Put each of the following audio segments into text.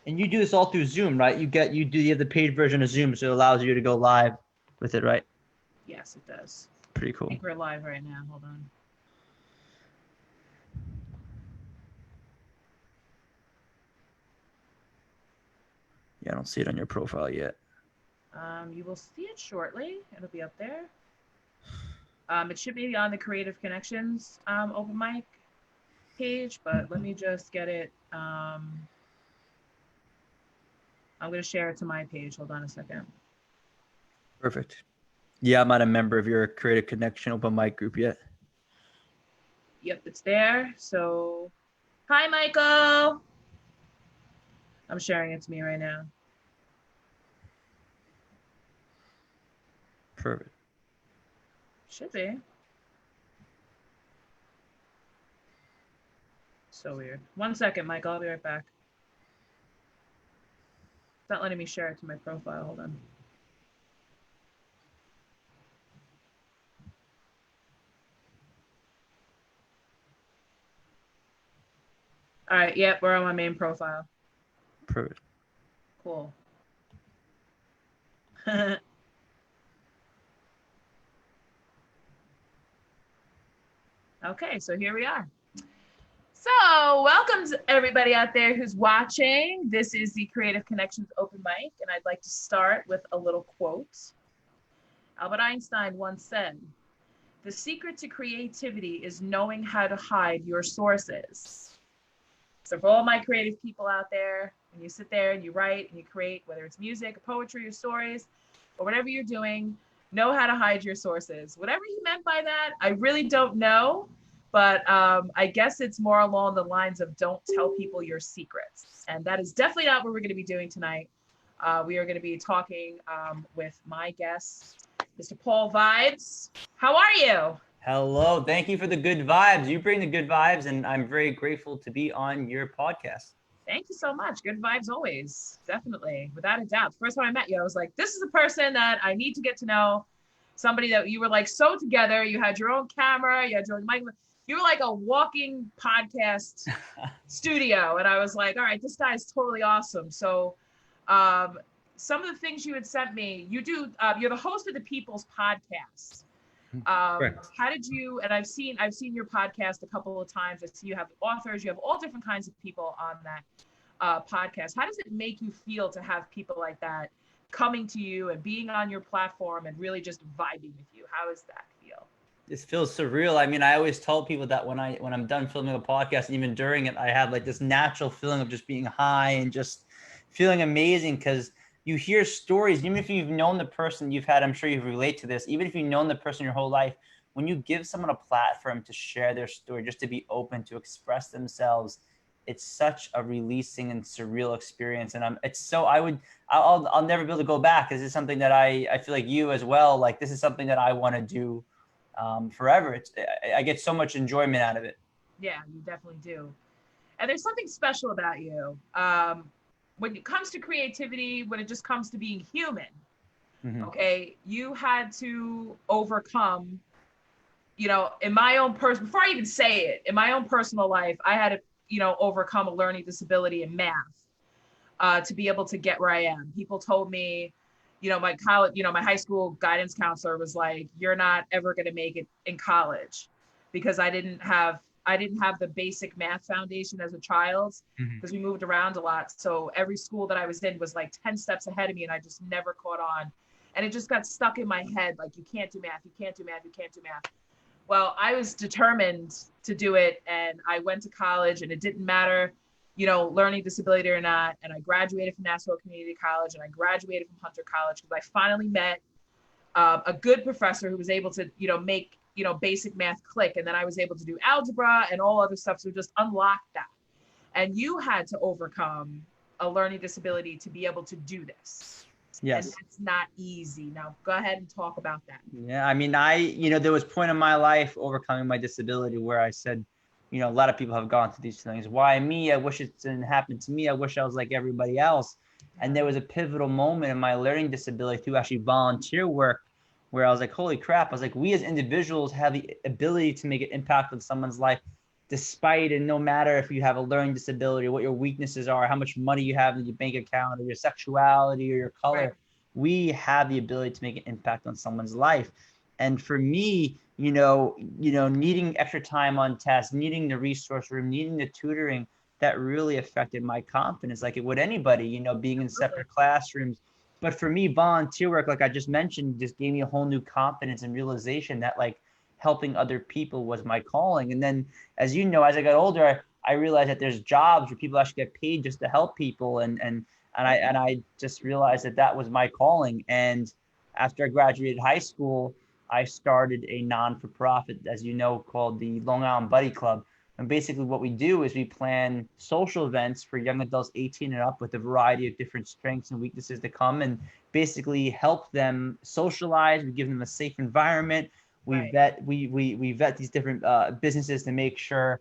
And you do this all through Zoom, right? You have the paid version of Zoom, so it allows you to go live with it, right? Yes, it does. Pretty cool. I think we're live right now. Hold on. Yeah, I don't see it on your profile yet. You will see it shortly. It'll be up there. It should be on the Creative Connections open mic page, but let me just get it. I'm going to share it to my page. Hold on a second. Perfect. Yeah, I'm not a member of your Creative Connection open mic group yet. Yep, it's there. So, hi, Michael. I'm sharing it to me right now. Perfect. Should be. So weird. 1 second, Michael. I'll be right back. It's not letting me share it to my profile. Hold on. All right. Yep, we're on my main profile. Perfect. Cool. Okay, so here we are. So welcome to everybody out there who's watching. This is the Creative Connections Open Mic, and I'd like to start with a little quote. Albert Einstein once said, "The secret to creativity is knowing how to hide your sources." So for all my creative people out there, when you sit there and you write and you create, whether it's music, or poetry, or stories, or whatever you're doing, know how to hide your sources. Whatever he meant by that, I really don't know. But I guess it's more along the lines of don't tell people your secrets. And that is definitely not what we're going to be doing tonight. We are going to be talking with my guest, Mr. Paul Vibes. How are you? Hello. Thank you for the good vibes. You bring the good vibes, and I'm very grateful to be on your podcast. Thank you so much. Good vibes always. Definitely. Without a doubt. The first time I met you, I was like, this is a person that I need to get to know. Somebody that you were like so together. You had your own camera. You had your own mic. You were like a walking podcast studio. And I was like, all right, this guy is totally awesome. So some of the things you had sent me, you're the host of the People's Podcast. How did you, and I've seen your podcast a couple of times. I see you have authors, you have all different kinds of people on that podcast. How does it make you feel to have people like that coming to you and being on your platform and really just vibing with you? How does that feel? This feels surreal. I mean, I always tell people that when I'm done filming a podcast, and even during it, I have like this natural feeling of just being high and just feeling amazing, because you hear stories, even if you've known the person you've had, I'm sure you relate to this, even if you've known the person your whole life, when you give someone a platform to share their story, just to be open, to express themselves, it's such a releasing and surreal experience. And I'll never be able to go back. This is something that I feel like you as well, like this is something that I want to do forever. I get so much enjoyment out of it. Yeah, you definitely do. And there's something special about you. When it comes to creativity, when it just comes to being human, okay, you had to overcome, in my own before I even say it, in my own personal life, I had to, overcome a learning disability in math to be able to get where I am. People told me, my college, my high school guidance counselor was like, you're not ever going to make it in college, because I didn't have the basic math foundation as a child, because we moved around a lot. So every school that I was in was like 10 steps ahead of me, and I just never caught on. And it just got stuck in my head, like, you can't do math, you can't do math, you can't do math. Well, I was determined to do it, and I went to college, and it didn't matter, learning disability or not. And I graduated from Nassau Community College, and I graduated from Hunter College, because I finally met a good professor who was able to, make, basic math click. And then I was able to do algebra and all other stuff. So just unlock that. And you had to overcome a learning disability to be able to do this. Yes. And it's not easy. Now, go ahead and talk about that. Yeah. I mean, there was a point in my life overcoming my disability where I said, a lot of people have gone through these things. Why me? I wish it didn't happen to me. I wish I was like everybody else. And there was a pivotal moment in my learning disability through actually volunteer work where I was like, holy crap. I was like, we as individuals have the ability to make an impact on someone's life despite and no matter if you have a learning disability, what your weaknesses are, how much money you have in your bank account, or your sexuality or your color, Right. we have the ability to make an impact on someone's life. And for me, needing extra time on tests, needing the resource room, needing the tutoring, that really affected my confidence, like it would anybody, being in Absolutely. separate classrooms. But for me, volunteer work, like I just mentioned, just gave me a whole new confidence and realization that like helping other people was my calling. And then, as you know, as I got older, I realized that there's jobs where people actually get paid just to help people, and I just realized that that was my calling. And after I graduated high school, I started a non-for-profit, as you know, called the Long Island Buddy Club. And basically what we do is we plan social events for young adults 18 and up with a variety of different strengths and weaknesses to come and basically help them socialize. We give them a safe environment. Right. We vet these different businesses to make sure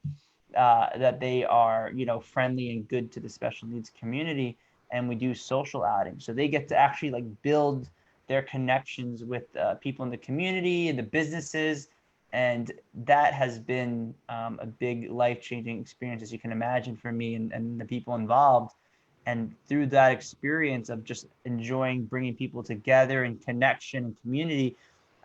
that they are, friendly and good to the special needs community. And we do social outings. So they get to actually like build their connections with people in the community and the businesses. And that has been a big life-changing experience, as you can imagine, for me and the people involved. And through that experience of just enjoying bringing people together and connection and community,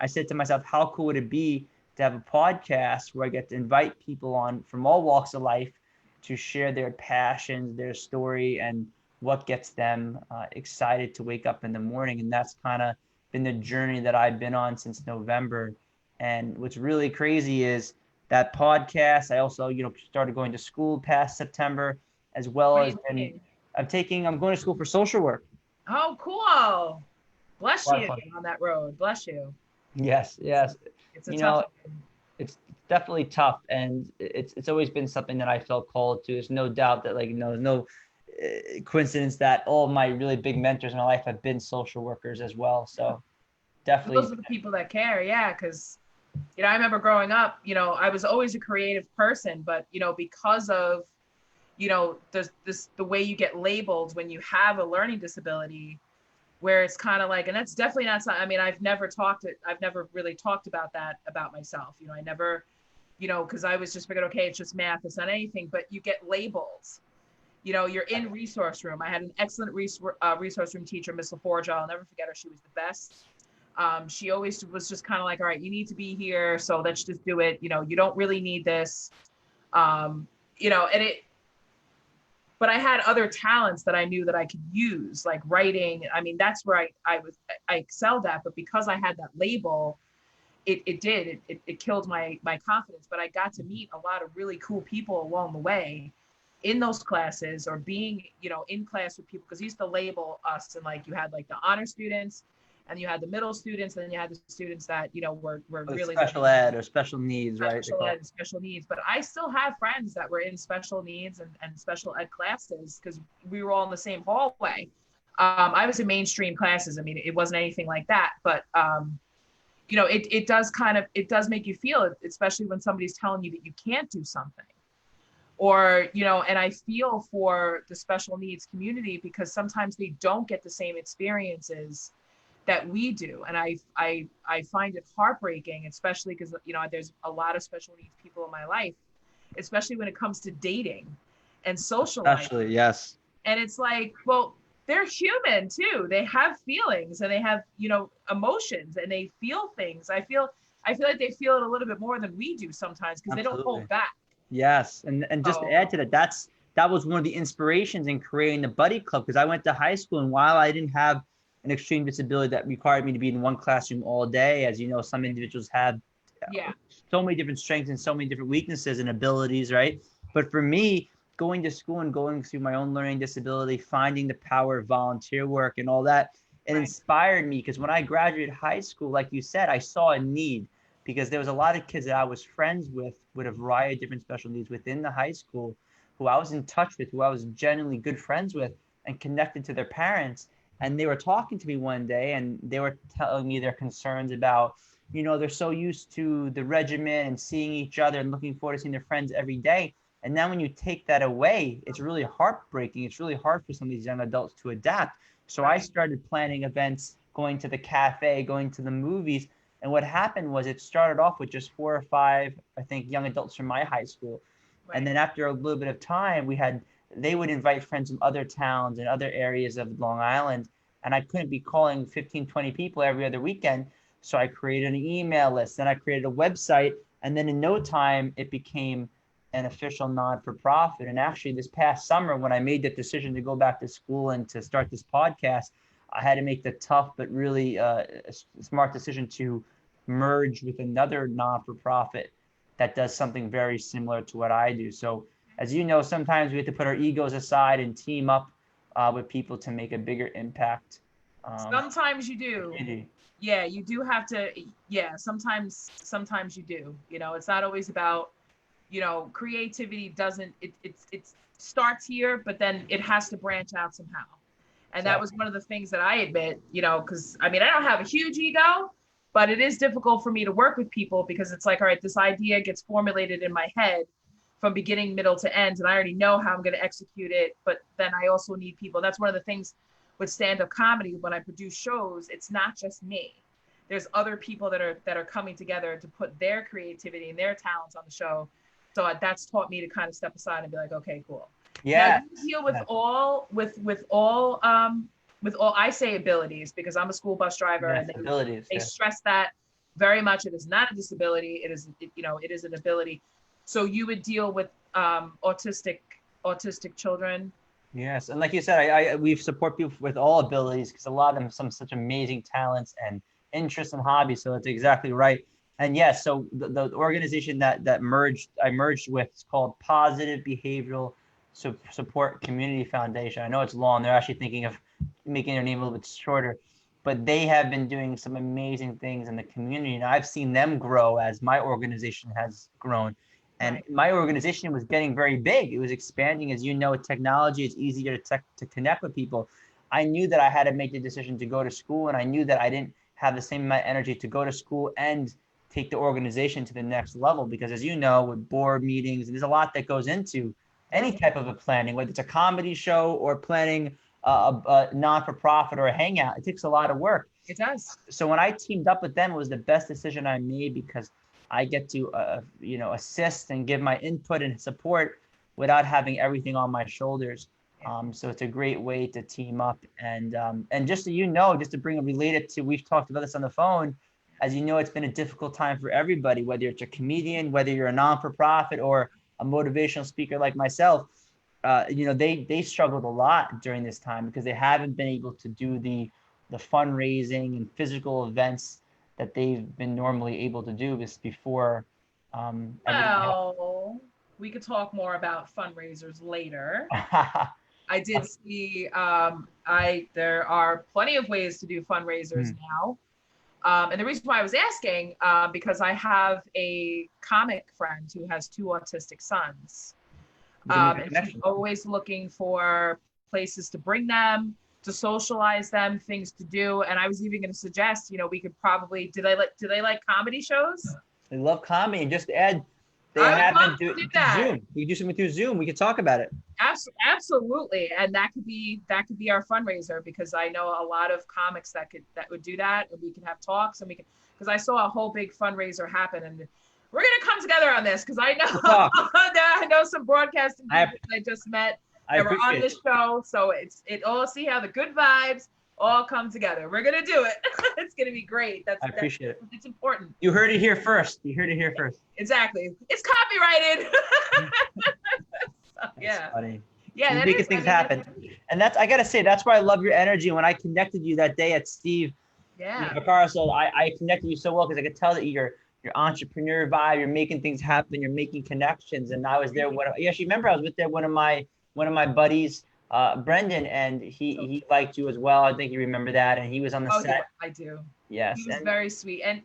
I said to myself, how cool would it be to have a podcast where I get to invite people on from all walks of life to share their passions, their story, and what gets them excited to wake up in the morning. And that's kind of been the journey that I've been on since November. And what's really crazy is that podcast. I also, started going to school past September, as well What are as you been, thinking? I'm going to school for social work. Oh, cool. A Bless lot of you fun. on that road. Bless you. Yes, yes. It's a You tough know, one. it's definitely tough, and it's always been something that I felt called to. There's no doubt that, like, there's no coincidence that all my really big mentors in my life have been social workers as well. So definitely. Those are the people that care. Yeah. Cause, I remember growing up, I was always a creative person, but, because of, the way you get labeled when you have a learning disability, where it's kind of like, and that's definitely not something, I mean, I've never really talked about that about myself. I never, cause I was just figured, okay, it's just math, it's not anything, but you get labels. You're in resource room. I had an excellent resource room teacher, Miss LaForge. I'll never forget her. She was the best. She always was just kind of like, all right, you need to be here, so let's just do it. You don't really need this. Um, and but I had other talents that I knew that I could use, like writing. I mean, that's where I excelled at, but because I had that label, it killed my confidence. But I got to meet a lot of really cool people along the way in those classes, or being, in class with people, because he used to label us, and like you had like the honor students, and you had the middle students, and then you had the students that, were really like Special ed or special needs, right? They special call ed and special needs. But I still have friends that were in special needs and special ed classes, because we were all in the same hallway. I was in mainstream classes. I mean, it wasn't anything like that, but it does make you feel it, especially when somebody's telling you that you can't do something. Or, and I feel for the special needs community, because sometimes they don't get the same experiences that we do. And I find it heartbreaking, especially because, there's a lot of special needs people in my life, especially when it comes to dating and socializing. Especially, yes. And it's like, well, they're human too. They have feelings, and they have, emotions, and they feel things. I feel like they feel it a little bit more than we do sometimes, because they don't Absolutely. hold back. Yes, and just to Oh, add to that, that was one of the inspirations in creating the buddy club, because I went to high school, and while I didn't have an extreme disability that required me to be in one classroom all day, as you know, some individuals have yeah. so many different strengths and so many different weaknesses and abilities, right? But for me, going to school and going through my own learning disability, finding the power of volunteer work and all that, it Right. inspired me, because when I graduated high school, like you said, I saw a need, because there was a lot of kids that I was friends with a variety of different special needs within the high school, who I was in touch with, who I was genuinely good friends with and connected to their parents. And they were talking to me one day, and they were telling me their concerns about, they're so used to the regimen and seeing each other and looking forward to seeing their friends every day. And now when you take that away, it's really heartbreaking. It's really hard for some of these young adults to adapt. So I Right. started planning events, going to the cafe, going to the movies. And what happened was, it started off with just 4 or 5, I think, young adults from my high school. And then after a little bit of time, they would invite friends from other towns and other areas of Long Island. And I couldn't be calling 15, 20 people every other weekend. So I created an email list, then I created a website. And then in no time, it became an official non-for-profit. And actually this past summer, when I made the decision to go back to school and to start this podcast, I had to make the tough but really smart decision to merge with another non-for-profit that does something very similar to what I do. So as you know, sometimes we have to put our egos aside and team up with people to make a bigger impact. Sometimes you do. Yeah, you do have to. Yeah, sometimes you do. You know, it's not always about, you know, creativity doesn't, it starts here, but then it has to branch out somehow. And that was one of the things that I admit, you know, because I mean, I don't have a huge ego, but it is difficult for me to work with people because it's like, all right, this idea gets formulated in my head from beginning, middle to end, and I already know how I'm going to execute it. But then I also need people. That's one of the things with stand-up comedy. When I produce shows, it's not just me. There's other people that are coming together to put their creativity and their talents on the show. So that's taught me to kind of step aside and be like, okay, cool. Yeah. Now you deal with all I say abilities, because I'm a school bus driver, and they stress that very much. It is not a disability. It is an ability. So you would deal with autistic children. Yes, and like you said, we support people with all abilities because a lot of them have such amazing talents and interests and hobbies. So that's exactly right. And yes, so the organization that I merged with is called Positive Behavioral Support Community Foundation. I know it's long. They're actually thinking of making their name a little bit shorter, but they have been doing some amazing things in the community, and I've seen them grow as my organization has grown. And my organization was getting very big. It was expanding. As you know, with technology, it's easier to connect with people. I knew that I had to make the decision to go to school, and I knew that I didn't have the same amount of energy to go to school and take the organization to the next level. Because as you know, with board meetings, there's a lot that goes into any type of a planning, whether it's a comedy show or planning a non-for-profit or a hangout. It takes a lot of work. It does. So when I teamed up with them, it was the best decision I made because I get to, assist and give my input and support without having everything on my shoulders. So it's a great way to team up. And just so you know, just to relate it to, we've talked about this on the phone. As you know, it's been a difficult time for everybody, whether it's a comedian, whether you're a non-for-profit or a motivational speaker like myself. They struggled a lot during this time because they haven't been able to do the fundraising and physical events that they've been normally able to do this before. Well, we could talk more about fundraisers later. I did see, there are plenty of ways to do fundraisers now. And the reason why I was asking, because I have a comic friend who has 2 autistic sons. And she's always looking for places to bring them, to socialize them, things to do. And I was even going to suggest, we could probably, do they like comedy shows? They love comedy. Just add, they have to do Zoom. You do something through Zoom. We could talk about it. Absolutely. And that could be our fundraiser, because I know a lot of comics that would do that, and we can have talks, and because I saw a whole big fundraiser happen, and we're going to come together on this, because I know, I know some broadcasting people I just met that were on this show. So it all, see how the good vibes all come together. We're going to do it. It's going to be great. I appreciate it. It's important. You heard it here first. Exactly. It's copyrighted. Yeah. Funny. Yeah. You're making things happen. And I got to say, that's why I love your energy. When I connected you that day at Steve Vaccaro, I connected you so well because I could tell that you're entrepreneur vibe, you're making things happen, you're making connections. And I was there remember I was with one of my buddies, Brendan, and he liked you as well. I think you remember that. And he was on the set. Yeah, I do. Yes. He was very sweet. And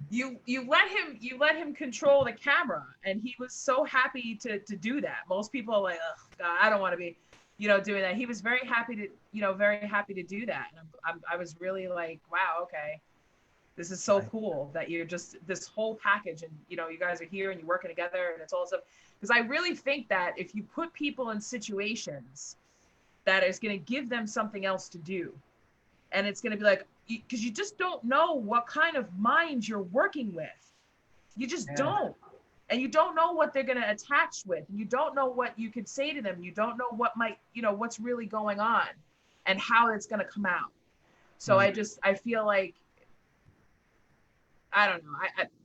you let him control the camera, and he was so happy to do that. Most people are like, oh God, I don't want to be, doing that. He was very happy to do that. And I was really like, wow, okay. This is so cool that you're just this whole package, and you guys are here and you're working together, and it's all stuff. Because I really think that if you put people in situations that is going to give them something else to do, and it's going to be like, because you just don't know what kind of mind you're working with. You just don't. and you don't know what they're going to attach with. You don't know what you could say to them. You don't know what might, what's really going on and how it's going to come out. So I feel like, I don't know.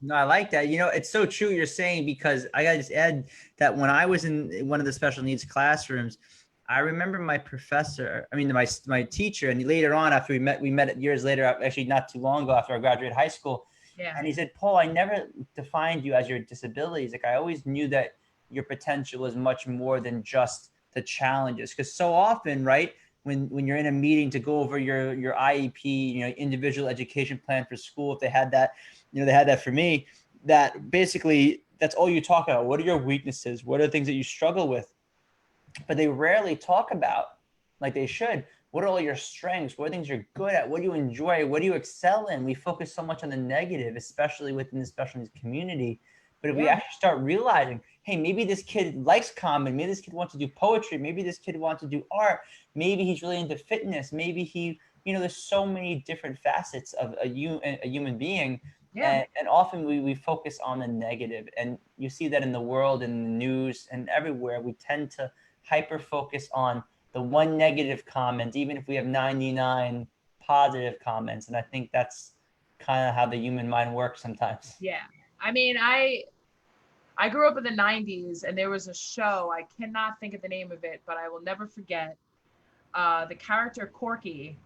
No, I like that. It's so true you're saying, because I gotta just add that when I was in one of the special needs classrooms, I remember my professor, I mean my teacher, and later on after we met years later, actually not too long ago after I graduated high school. Yeah. And he said, Paul, I never defined you as your disabilities. Like I always knew that your potential was much more than just the challenges. Because so often, right, when you're in a meeting to go over your IEP, individual education plan for school, if they had that, they had that for me, that basically that's all you talk about. What are your weaknesses? What are the things that you struggle with? But they rarely talk about, like they should, what are all your strengths? What are things you're good at? What do you enjoy? What do you excel in? We focus so much on the negative, especially within the special needs community. But if we actually start realizing, hey, maybe this kid likes comedy, maybe this kid wants to do poetry, maybe this kid wants to do art, maybe he's really into fitness, maybe he, there's so many different facets of a human being. Yeah. And often we focus on the negative, and you see that in the world, in the news, and everywhere. We tend to hyper focus on the one negative comment, even if we have 99 positive comments. And I think that's kind of how the human mind works sometimes. Yeah. I mean, I grew up in the 90s, and there was a show, I cannot think of the name of it, but I will never forget. The character Corky,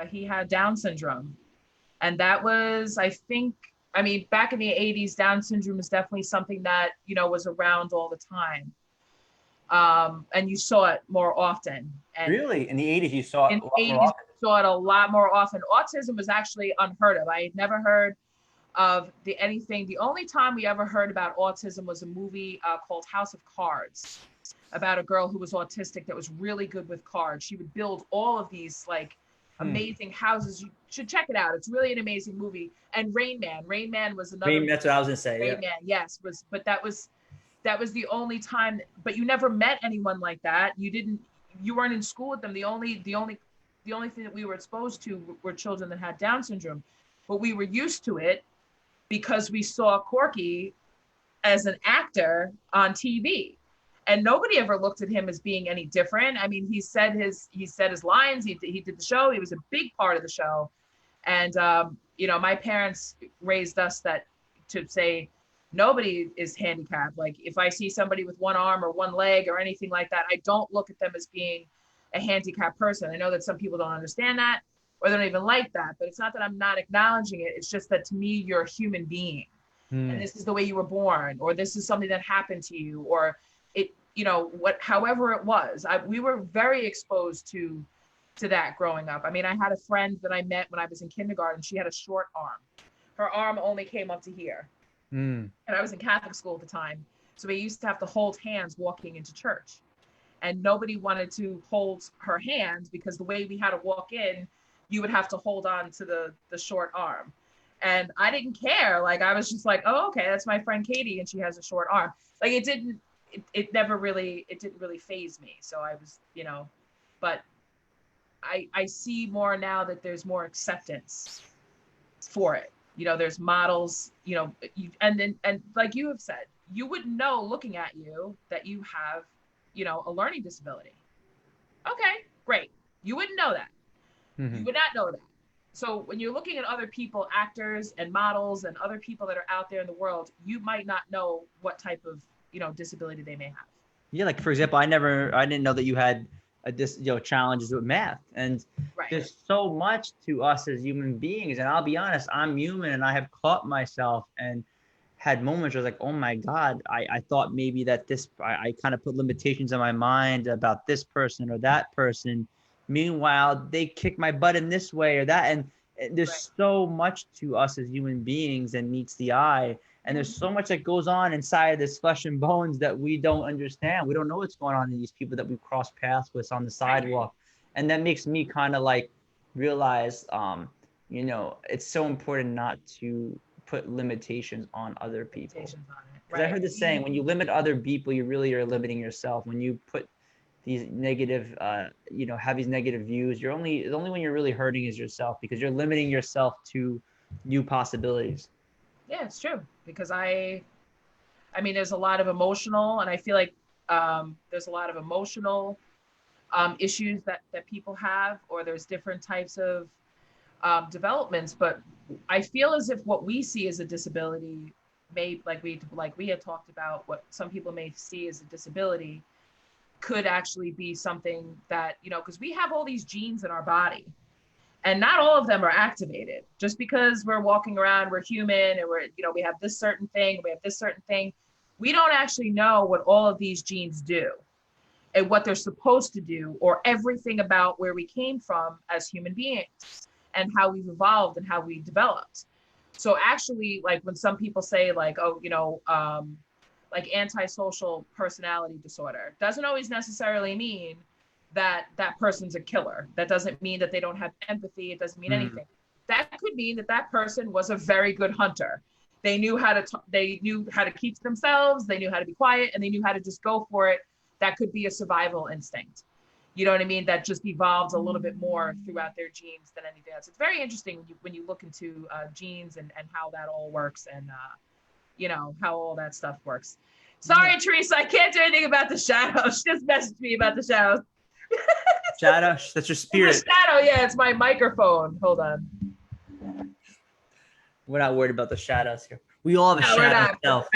he had Down syndrome. And that was, I think, I mean, back in the 80s, Down syndrome was definitely something that, was around all the time. And you saw it more often. And really? In the 80s, you saw it in a lot the 80s, more often? you saw it a lot more often. Autism was actually unheard of. I had never heard of anything. The only time we ever heard about autism was a movie called House of Cards, about a girl who was autistic that was really good with cards. She would build all of these like amazing houses. You should check it out. It's really an amazing movie. And Rain Man was another. That's what I was gonna say. Rain Man, yes, but that was the only time. But you never met anyone like that. You weren't in school with them. The only thing that we were exposed to were children that had Down syndrome, but we were used to it because we saw Corky as an actor on TV. And nobody ever looked at him as being any different. I mean, he said his lines. He did the show. He was a big part of the show. And my parents raised us to say nobody is handicapped. Like if I see somebody with one arm or one leg or anything like that, I don't look at them as being a handicapped person. I know that some people don't understand that, or they don't even like that. But it's not that I'm not acknowledging it. It's just that to me, you're a human being, and this is the way you were born, or this is something that happened to you, or it, however it was. We were very exposed to that growing up. I mean, I had a friend that I met when I was in kindergarten. She had a short arm. Her arm only came up to here. And I was in Catholic school at the time. So we used to have to hold hands walking into church. And nobody wanted to hold her hand because the way we had to walk in, you would have to hold on to the short arm. And I didn't care. Like, I was just like, oh, okay, that's my friend Katie, and she has a short arm. Like, it didn't really faze me. So I was, but I see more now that there's more acceptance for it. There's models, and like you have said, you wouldn't know looking at you that you have, a learning disability. Okay, great. You wouldn't know that. You would not know that. So when you're looking at other people, actors and models and other people that are out there in the world, you might not know what type of, disability they may have. Yeah, like for example, I didn't know that you had challenges with math, and there's so much to us as human beings. And I'll be honest, I'm human, and I have caught myself and had moments where I was like, oh my God, I thought maybe that I kind of put limitations in my mind about this person or that person. Meanwhile, they kick my butt in this way or that. And there's so much to us as human beings that meets the eye. And there's so much that goes on inside of this flesh and bones that we don't understand. We don't know what's going on in these people that we cross paths with on the sidewalk. And that makes me kind of like realize, it's so important not to put limitations on other people. Because I heard the saying, when you limit other people, you really are limiting yourself. When you put these negative, have these negative views, the only one you're really hurting is yourself, because you're limiting yourself to new possibilities. Yeah, it's true. Because I I mean, there's a lot of emotional, and I feel like there's a lot of emotional issues that people have, or there's different types of developments. But I feel as if what we see as a disability may, like we had talked about, what some people may see as a disability could actually be something that, because we have all these genes in our body, and not all of them are activated. Just because we're walking around, we're human, and we have this certain thing, we have this certain thing, we don't actually know what all of these genes do and what they're supposed to do, or everything about where we came from as human beings and how we've evolved and how we developed. So actually, like when some people say like, oh, like antisocial personality disorder, doesn't always necessarily mean that that person's a killer. That doesn't mean that they don't have empathy. It doesn't mean anything. That could mean that that person was a very good hunter. They knew how to keep to themselves. They knew how to be quiet, and they knew how to just go for it. That could be a survival instinct. You know what I mean? That just evolves a little bit more throughout their genes than anything else. It's very interesting when you look into genes and how that all works, and how all that stuff works. Sorry, Teresa, I can't do anything about the shadow. She just messaged me about the shadow. Shadow, that's your spirit. The shadow, yeah, it's my microphone. Hold on. We're not worried about the shadows here. We all have a shadow self.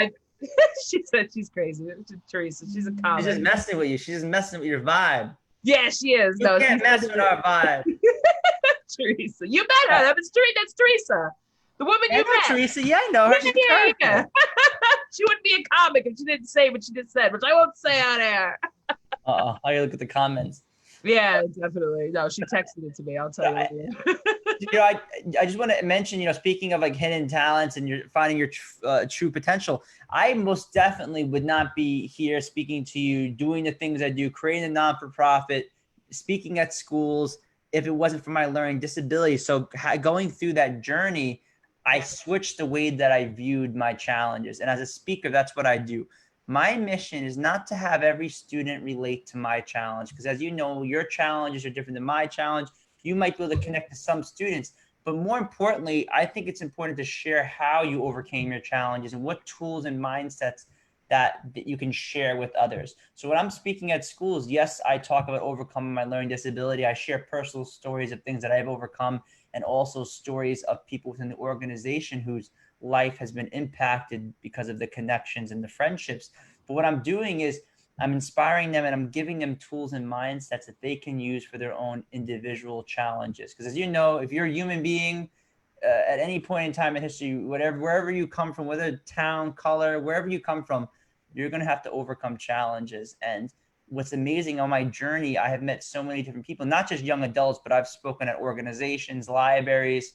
She said she's crazy. Teresa, she's a comic. She's just messing with you. She's just messing with your vibe. Yeah, she is. You can't mess with our vibe. Teresa, you met her. That's Teresa. The woman you met. Teresa, yeah, I know her. Yeah. She wouldn't be a comic if she didn't say what she just said, which I won't say on air. I gotta look at the comments. Yeah, definitely. No, she texted it to me. I'll tell you. I just want to mention, speaking of like hidden talents and you're finding your true potential, I most definitely would not be here speaking to you, doing the things I do, creating a non-for-profit, speaking at schools, if it wasn't for my learning disability. So going through that journey, I switched the way that I viewed my challenges. And as a speaker, that's what I do. My mission is not to have every student relate to my challenge, because as you know, your challenges are different than my challenge. You might be able to connect to some students, but more importantly, I think it's important to share how you overcame your challenges and what tools and mindsets that you can share with others. So when I'm speaking at schools, yes, I talk about overcoming my learning disability. I share personal stories of things that I've overcome, and also stories of people within the organization whose life has been impacted because of the connections and the friendships. But what I'm doing is I'm inspiring them, and I'm giving them tools and mindsets that they can use for their own individual challenges. Because as you know, if you're a human being at any point in time in history, wherever you come from, whether town, color, wherever you come from, you're going to have to overcome challenges. And what's amazing on my journey, I have met so many different people, not just young adults, but I've spoken at organizations, libraries,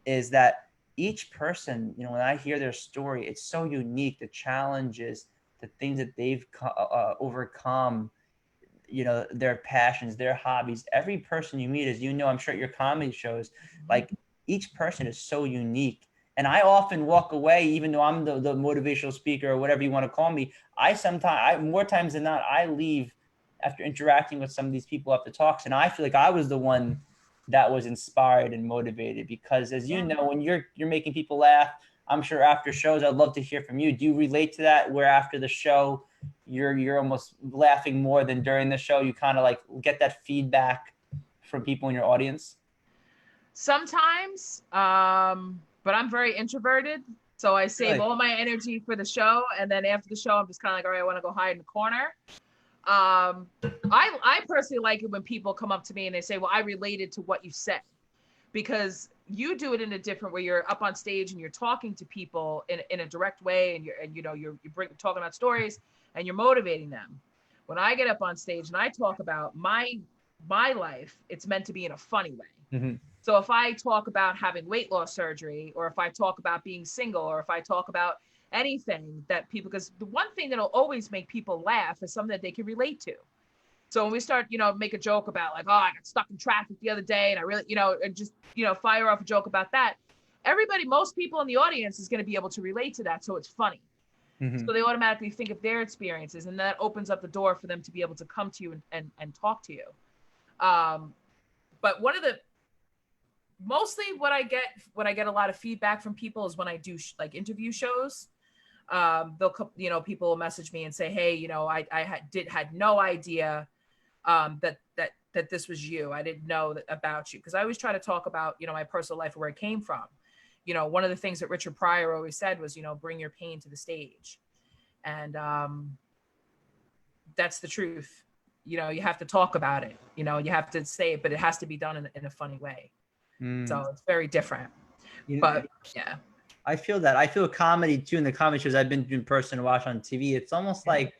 is that each person, when I hear their story, it's so unique, the challenges, the things that they've overcome, their passions, their hobbies. Every person you meet, as you know, I'm sure at your comedy shows, like each person is so unique. And I often walk away, even though I'm the motivational speaker or whatever you want to call me, more times than not, I leave after interacting with some of these people after talks, and I feel like I was the one that was inspired and motivated. Because as you know, when you're making people laugh, I'm sure after shows, I'd love to hear from you. Do you relate to that, where after the show, you're almost laughing more than during the show? You kind of like get that feedback from people in your audience? Sometimes, but I'm very introverted. So I save all my energy for the show. And then after the show, I'm just kind of like, all right, I want to go hide in the corner. I personally like it when people come up to me and they say, well, I related to what you said, because you do it in a different way. You're up on stage and you're talking to people in a direct way, and you're talking about stories and you're motivating them. When I get up on stage and I talk about my life, it's meant to be in a funny way. Mm-hmm. So if I talk about having weight loss surgery, or if I talk about being single, or if I talk about anything that people, because the one thing that'll always make people laugh is something that they can relate to. So when we start, make a joke about like, oh, I got stuck in traffic the other day and I really, and just, fire off a joke about that, most people in the audience is going to be able to relate to that. So it's funny. Mm-hmm. So they automatically think of their experiences, and that opens up the door for them to be able to come to you and talk to you. But mostly what I get a lot of feedback from people is when I do like interview shows. People will message me and say, hey, I had no idea that this was you. I didn't know about you. Because I always try to talk about, my personal life, where I came from. One of the things that Richard Pryor always said was, bring your pain to the stage. And that's the truth. You have to talk about it. You have to say it, but it has to be done in a funny way. So it's very different. But yeah. I feel that. I feel comedy too in the comedy shows I've been in person and watch on TV. It's almost like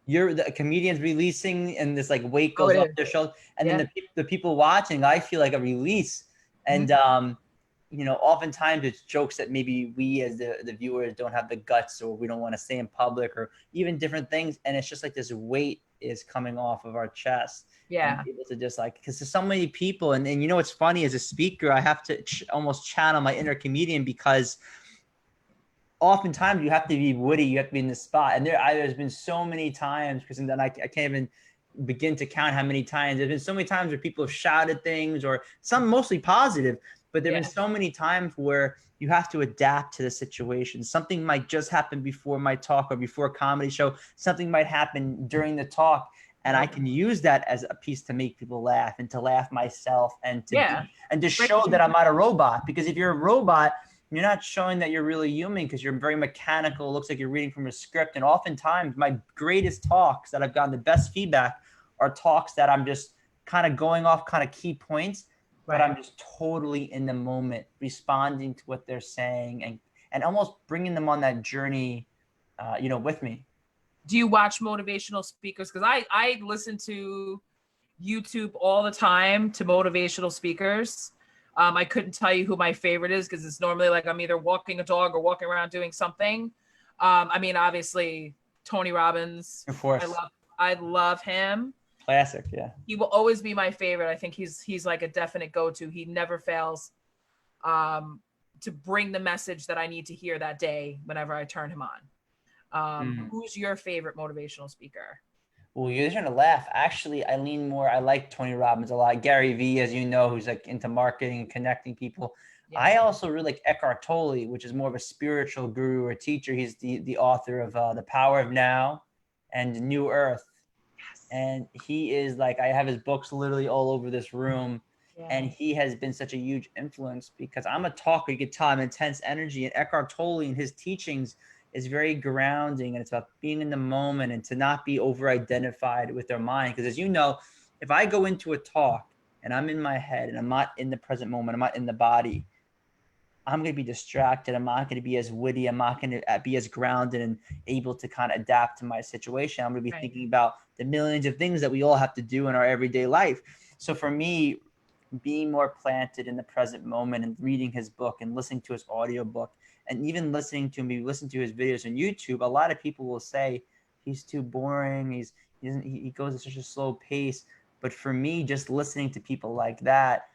the comedians releasing and this like weight goes off their shoulders, and then the people watching, I feel like a release. And oftentimes it's jokes that maybe we as the viewers don't have the guts, or we don't want to say in public, or even different things, and it's just like this weight is coming off of our chest. Yeah. Able to just like, because there's so many people, and what's funny, as a speaker I have to almost channel my inner comedian, because oftentimes you have to be witty, you have to be in the spot. And there's been so many times, because then I can't even begin to count how many times. There's been so many times where people have shouted things, or some mostly positive, but there've been so many times where you have to adapt to the situation. Something might just happen before my talk or before a comedy show. Something might happen during the talk, and I can use that as a piece to make people laugh, and to laugh myself, and to show that I'm not a robot. Because if you're a robot, you're not showing that you're really human, because you're very mechanical. It looks like you're reading from a script. And oftentimes my greatest talks that I've gotten the best feedback are talks that I'm just kind of going off kind of key points, but I'm just totally in the moment, responding to what they're saying, and almost bringing them on that journey, with me. Do you watch motivational speakers? Because I listen to YouTube all the time to motivational speakers. I couldn't tell you who my favorite is, because it's normally like I'm either walking a dog or walking around doing something. Obviously Tony Robbins. Of course. I love him. Classic, yeah. He will always be my favorite. I think he's like a definite go-to. He never fails to bring the message that I need to hear that day whenever I turn him on. Who's your favorite motivational speaker? Well, you're going to laugh. Actually, I like Tony Robbins a lot. Gary Vee, as you know, who's like into marketing and connecting people. Yeah. I also really like Eckhart Tolle, which is more of a spiritual guru or teacher. He's the author of The Power of Now and New Earth. Yes. And he is like, I have his books literally all over this room. Yeah. And he has been such a huge influence, because I'm a talker. You can tell I'm intense energy. And Eckhart Tolle and his teachings is very grounding, and it's about being in the moment and to not be over-identified with their mind. Because as you know, if I go into a talk and I'm in my head and I'm not in the present moment, I'm not in the body, I'm going to be distracted. I'm not going to be as witty. I'm not going to be as grounded and able to kind of adapt to my situation. I'm going to be thinking about the millions of things that we all have to do in our everyday life. So for me, being more planted in the present moment and reading his book and listening to his audiobook, and even listen to his videos on YouTube, a lot of people will say he's too boring. He goes at such a slow pace. But for me, just listening to people like that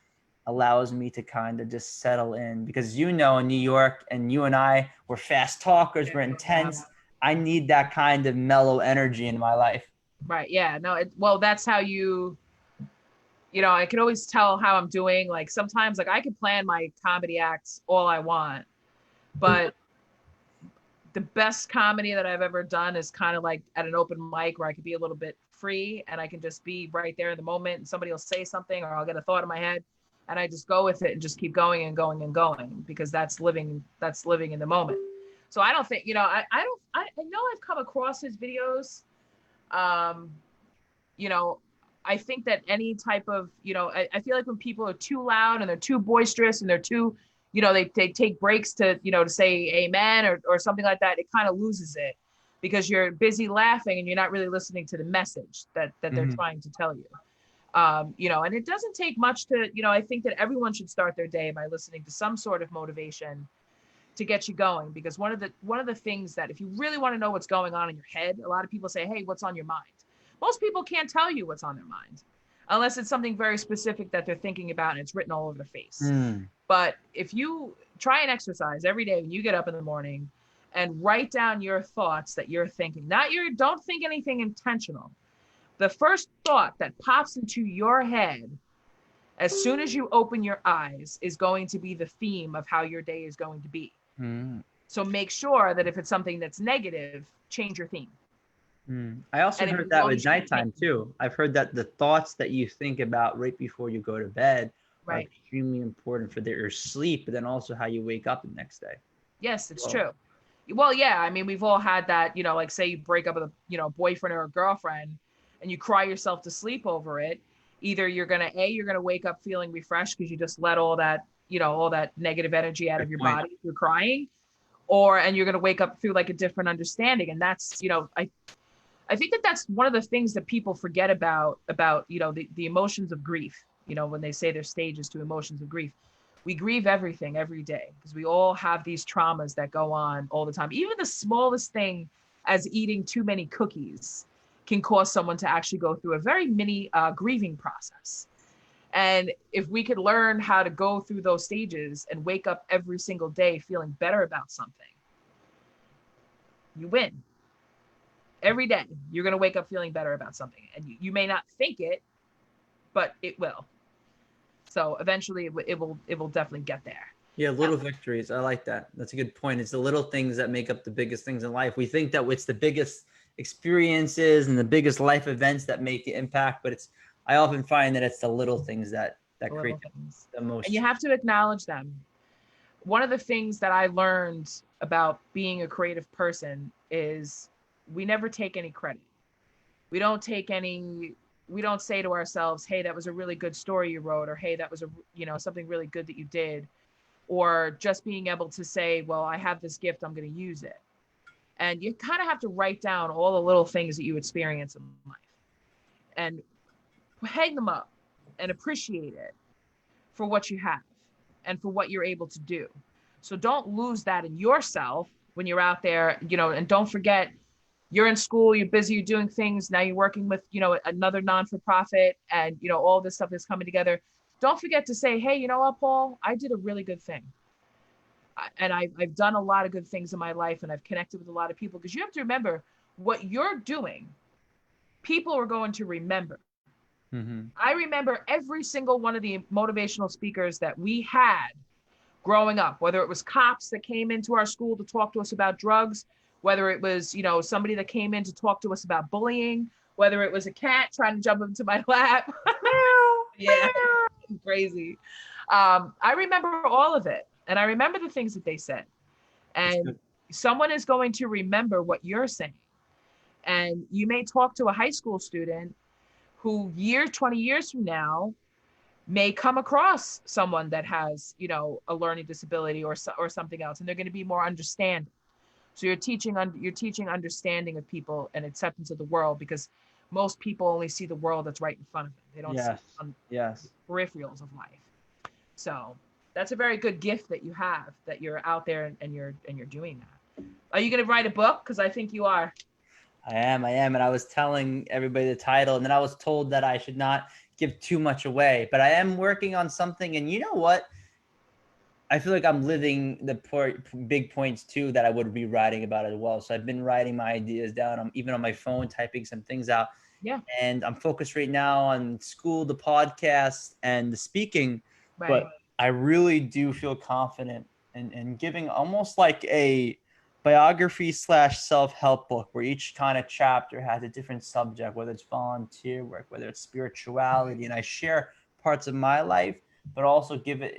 allows me to kind of just settle in, because in New York, and you and I, we're fast talkers, we're intense. I need that kind of mellow energy in my life. Right. Yeah. No. Well, that's how I can always tell how I'm doing. Like sometimes, like I can plan my comedy acts all I want, but the best comedy that I've ever done is kind of like at an open mic, where I could be a little bit free and I can just be right there in the moment, and somebody will say something, or I'll get a thought in my head and I just go with it and just keep going and going and going, because that's living in the moment. So I don't think, I know I've come across his videos. I think that any type of, I feel like when people are too loud and they're too boisterous and they're too, they take breaks to say amen or something like that, it kind of loses it, because you're busy laughing and you're not really listening to the message that they're trying to tell you. And it doesn't take much to, I think that everyone should start their day by listening to some sort of motivation to get you going. Because one of the things that, if you really want to know what's going on in your head, a lot of people say, hey, what's on your mind? Most people can't tell you what's on their mind unless it's something very specific that they're thinking about and it's written all over their face. But if you try and exercise every day when you get up in the morning and write down your thoughts that you're thinking, don't think anything intentional. The first thought that pops into your head as soon as you open your eyes is going to be the theme of how your day is going to be. So make sure that if it's something that's negative, change your theme. I also And if heard as that long with as you nighttime can, too. I've heard that the thoughts that you think about right before you go to bed are right? extremely important for your sleep, but then also how you wake up the next day. Yes, it's Well, true. Well, yeah, I mean, we've all had that, like say you break up with a, boyfriend or a girlfriend and you cry yourself to sleep over it. Either you're gonna wake up feeling refreshed because you just let all that, all that negative energy out of good your point. body through crying, and you're gonna wake up through like a different understanding. And that's, I think that that's one of the things that people forget about the emotions of grief. When they say there's stages to emotions of grief, we grieve everything every day because we all have these traumas that go on all the time. Even the smallest thing as eating too many cookies can cause someone to actually go through a very mini grieving process. And if we could learn how to go through those stages and wake up every single day feeling better about something, you win. Every day you're going to wake up feeling better about something, and you may not think it, but it will. So eventually it will definitely get there. Yeah, little victories. I like that. That's a good point. It's the little things that make up the biggest things in life. We think that it's the biggest experiences and the biggest life events that make the impact, but I often find that it's the little things that The create little things, the and most. you have to acknowledge them. One of the things that I learned about being a creative person is we never take any credit. We don't take any, we don't say to ourselves, hey, that was a really good story you wrote, or hey, that was something really good that you did, or just being able to say, well, I have this gift, I'm going to use it. And you kind of have to write down all the little things that you experience in life and hang them up and appreciate it for what you have and for what you're able to do. So don't lose that in yourself when you're out there, and don't forget you're in school, you're busy, you're doing things. Now you're working with, another non-for-profit, and, all this stuff is coming together. Don't forget to say, hey, you know what, Paul, I did a really good thing. And I've done a lot of good things in my life, and I've connected with a lot of people, because you have to remember what you're doing, people are going to remember. Mm-hmm. I remember every single one of the motivational speakers that we had growing up, whether it was cops that came into our school to talk to us about drugs, whether it was, somebody that came in to talk to us about bullying, whether it was a cat trying to jump into my lap. Yeah, crazy. I remember all of it. And I remember the things that they said. That's And good. someone is going to remember what you're saying. And you may talk to a high school student who 20 years from now may come across someone that has, a learning disability or something else, and they're going to be more understanding. So you're teaching understanding of people and acceptance of the world, because most people only see the world that's right in front of them. They don't see Yes. on Yes. peripherals of life. So that's a very good gift that you have, that you're out there and you're doing that. Are you going to write a book? Because I think you are. I am. And I was telling everybody the title, and then I was told that I should not give too much away, but I am working on something. And you know what? I feel like I'm living the big points too that I would be writing about as well. So I've been writing my ideas down. I'm even on my phone typing some things out, Yeah. and I'm focused right now on school, the podcast, and the speaking. Right. But I really do feel confident in giving almost like a biography slash self-help book where each kind of chapter has a different subject, whether it's volunteer work, whether it's spirituality, and I share parts of my life, but also give it,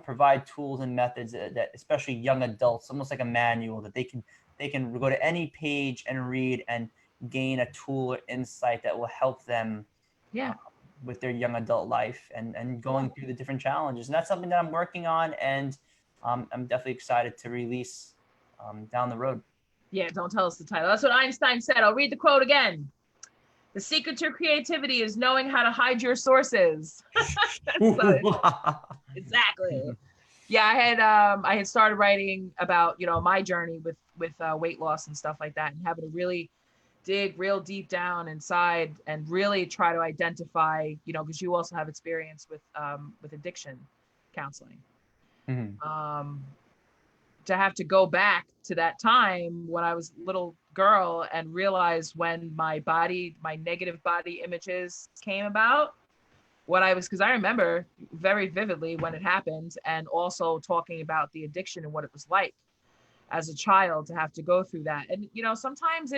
provide tools and methods that especially young adults, almost like a manual that they can go to any page and read and gain a tool or insight that will help them uh, Yeah. with their young adult life and Cool. going through the different challenges. And that's something that I'm working on, and I'm definitely excited to release down the road. Yeah. Don't tell us the title. That's what Einstein said. I'll read the quote again. The secret to creativity is knowing how to hide your sources. So, exactly. Yeah, I had started writing about, my journey with weight loss and stuff like that, and having to really dig real deep down inside and really try to identify, because you also have experience with addiction counseling. Mhm. Um, to have to go back to that time when I was a little girl and realize when my negative body images came about, because I remember very vividly when it happened, and also talking about the addiction and what it was like. as a child to have to go through that. And sometimes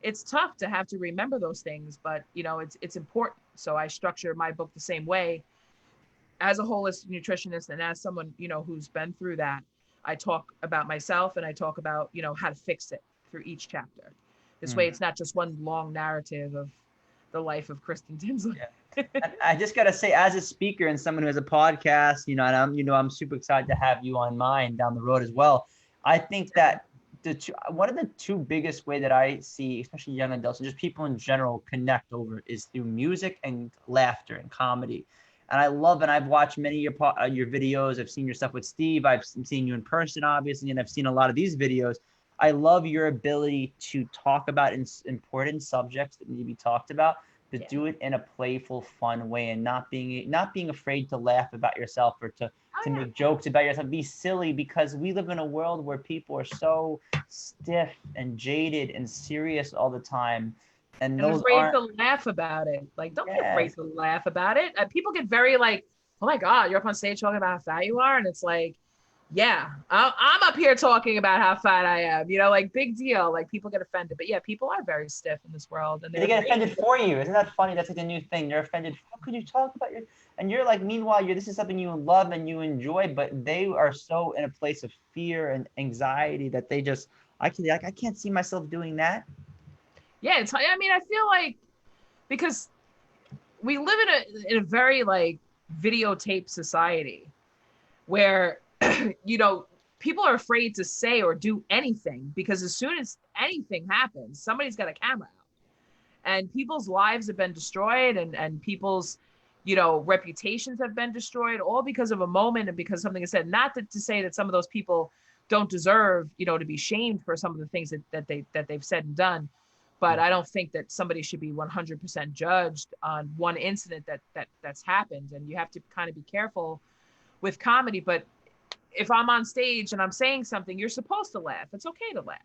it's tough to have to remember those things, but it's important. So I structure my book the same way. As a holistic nutritionist and as someone who's been through that, I talk about myself and I talk about how to fix it through each chapter. This way it's not just one long narrative of the life of Kristen Tinsley. Yeah. I just gotta say, as a speaker and someone who has a podcast, and I'm super excited to have you on mine down the road as well. I think that one of the two biggest way that I see, especially young adults and just people in general, connect over is through music and laughter and comedy. And I love, and I've watched many of your videos. I've seen your stuff with Steve. I've seen you in person, obviously, and I've seen a lot of these videos. I love your ability to talk about important subjects that need to be talked about, but do it in a playful, fun way, and not being afraid to laugh about yourself or to make jokes about yourself. Be silly, because we live in a world where people are so stiff and jaded and serious all the time. And those afraid to laugh about it. Like, don't be afraid to laugh about it. People get very like, oh my God, you're up on stage talking about how fat you are. And it's like, yeah, I'm up here talking about how fat I am, like big deal. Like people get offended, but yeah, people are very stiff in this world. And they get offended for you. Isn't that funny? That's like the new thing. They're offended. How could you talk about and you're like, meanwhile, this is something you love and you enjoy, but they are so in a place of fear and anxiety that they just, I can't see myself doing that. Yeah, I feel like, because we live in a very like videotape society where people are afraid to say or do anything, because as soon as anything happens, somebody's got a camera out, and people's lives have been destroyed, and people's reputations have been destroyed, all because of a moment and because something is said. Not to say that some of those people don't deserve to be shamed for some of the things that they've said and done. But I don't think that somebody should be 100% judged on one incident that's happened. And you have to kind of be careful with comedy. But if I'm on stage and I'm saying something, you're supposed to laugh. It's okay to laugh,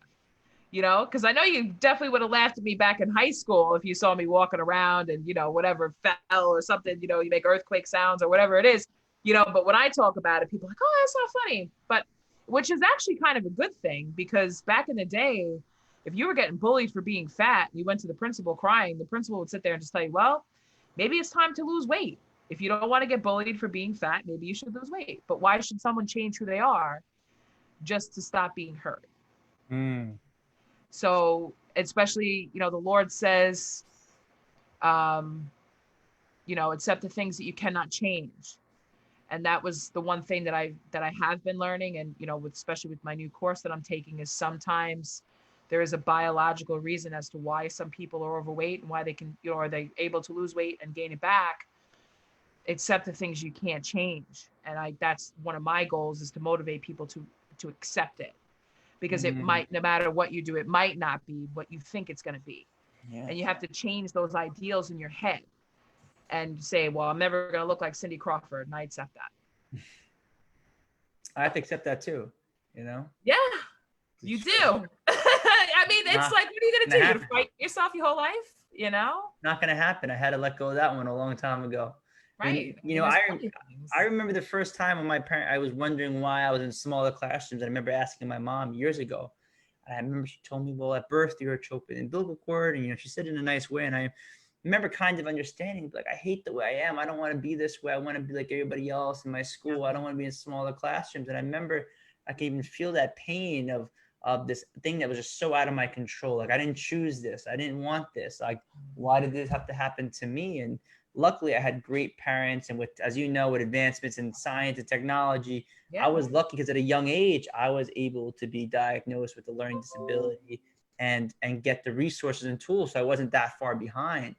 because I know you definitely would have laughed at me back in high school if you saw me walking around and, whatever fell or something, you make earthquake sounds or whatever it is, but when I talk about it, people are like, oh, that's not funny. But which is actually kind of a good thing, because back in the day, if you were getting bullied for being fat and you went to the principal crying, the principal would sit there and just tell you, well, maybe it's time to lose weight. If you don't want to get bullied for being fat, maybe you should lose weight. But why should someone change who they are just to stop being hurt? So especially, the Lord says, accept the things that you cannot change. And that was the one thing that I have been learning. And, especially with my new course that I'm taking, is sometimes there is a biological reason as to why some people are overweight and why they can, are they able to lose weight and gain it back. Accept the things you can't change. And that's one of my goals, is to motivate people to accept it, because it might, no matter what you do, it might not be what you think it's going to be. Yeah. And you have to change those ideals in your head and say, well, I'm never going to look like Cindy Crawford. And I accept that. I have to accept that too, Yeah, you do. I mean, it's like, what are you going to do? You're going to fight yourself your whole life, Not going to happen. I had to let go of that one a long time ago. Right. And, I remember the first time when I was wondering why I was in smaller classrooms. I remember asking my mom years ago. And I remember she told me, well, at birth, you're a choked with an umbilical cord. And, she said it in a nice way. And I remember kind of understanding, like, I hate the way I am. I don't want to be this way. I want to be like everybody else in my school. I don't want to be in smaller classrooms. And I remember I could even feel that pain of this thing that was just so out of my control. Like, I didn't choose this. I didn't want this. Like, why did this have to happen to me? And luckily I had great parents, and with advancements in science and technology, I was lucky because at a young age, I was able to be diagnosed with a learning disability and get the resources and tools. So I wasn't that far behind.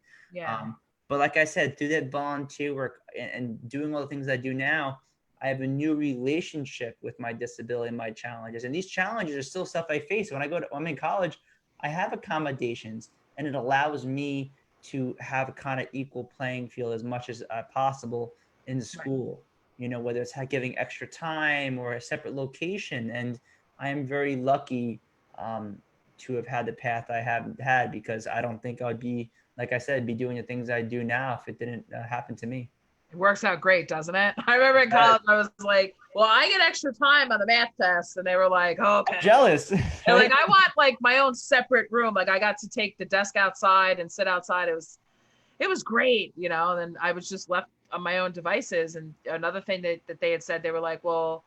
But like I said, through that volunteer work and doing all the things I do now, I have a new relationship with my disability and my challenges. And these challenges are still stuff I face. When I'm in college, I have accommodations, and it allows me to have a kind of equal playing field as much as possible in the school, whether it's giving extra time or a separate location. And I am very lucky to have had the path I have had, because I don't think I would be, like I said, be doing the things I do now if it didn't happen to me. It works out great, doesn't it? I remember in college, I was like, well, I get extra time on the math test. And they were like, oh, okay. Jealous. And like, I want like my own separate room. Like I got to take the desk outside and sit outside. It was great, you know, and I was just left on my own devices. And another thing that they had said, they were like, well,